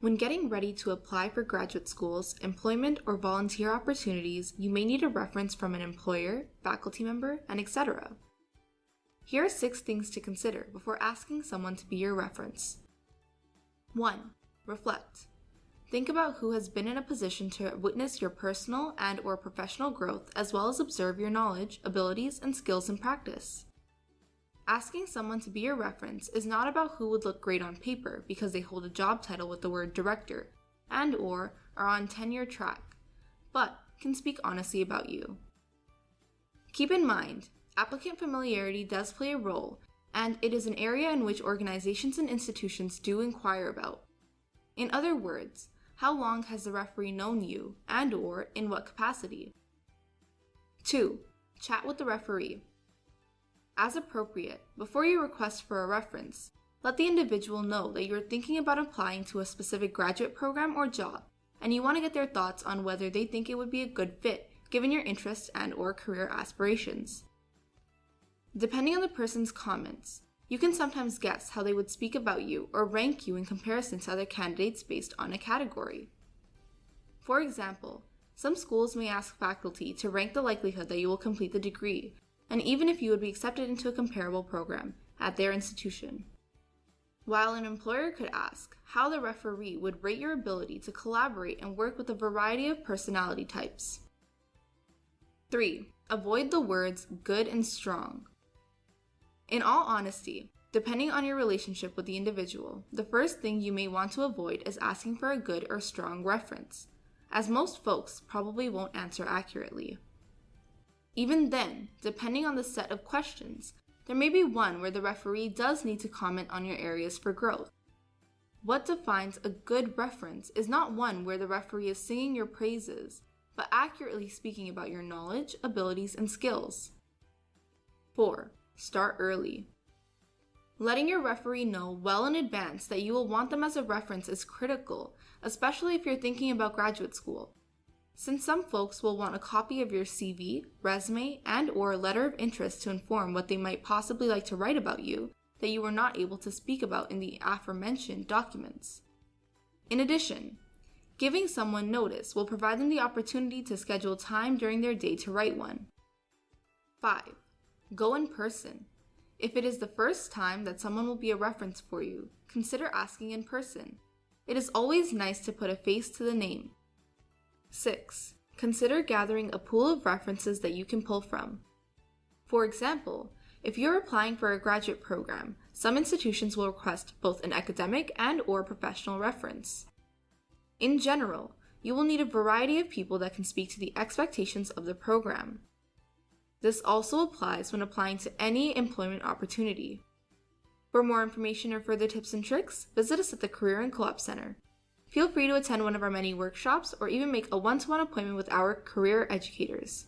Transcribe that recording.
When getting ready to apply for graduate schools, employment, or volunteer opportunities, you may need a reference from an employer, faculty member, and etc. Here are 6 things to consider before asking someone to be your reference. 1. Reflect. Think about who has been in a position to witness your personal and/or professional growth, as well as observe your knowledge, abilities, and skills in practice. Asking someone to be your reference is not about who would look great on paper because they hold a job title with the word director and/or are on tenure track, but can speak honestly about you. Keep in mind, applicant familiarity does play a role, and it is an area in which organizations and institutions do inquire about. In other words, how long has the referee known you and/or in what capacity? 2. Chat with the referee. As appropriate, before you request for a reference, let the individual know that you're thinking about applying to a specific graduate program or job, and you want to get their thoughts on whether they think it would be a good fit given your interests and/or career aspirations. Depending on the person's comments, you can sometimes guess how they would speak about you or rank you in comparison to other candidates based on a category. For example, some schools may ask faculty to rank the likelihood that you will complete the degree, and even if you would be accepted into a comparable program at their institution. While an employer could ask how the referee would rate your ability to collaborate and work with a variety of personality types. 3. Avoid the words good and strong. In all honesty, depending on your relationship with the individual, the first thing you may want to avoid is asking for a good or strong reference, as most folks probably won't answer accurately. Even then, depending on the set of questions, there may be one where the referee does need to comment on your areas for growth. What defines a good reference is not one where the referee is singing your praises, but accurately speaking about your knowledge, abilities, and skills. 4. Start early. Letting your referee know well in advance that you will want them as a reference is critical, especially if you're thinking about graduate school, since some folks will want a copy of your CV, resume, and/or letter of interest to inform what they might possibly like to write about you that you were not able to speak about in the aforementioned documents. In addition, giving someone notice will provide them the opportunity to schedule time during their day to write one. 5. Go in person. If it is the first time that someone will be a reference for you, consider asking in person. It is always nice to put a face to the name. 6. Consider gathering a pool of references that you can pull from. For example, if you're applying for a graduate program, some institutions will request both an academic and/or professional reference. In general, you will need a variety of people that can speak to the expectations of the program. This also applies when applying to any employment opportunity. For more information or further tips and tricks, visit us at the Career and Co-op Center. Feel free to attend one of our many workshops or even make a one-to-one appointment with our career educators.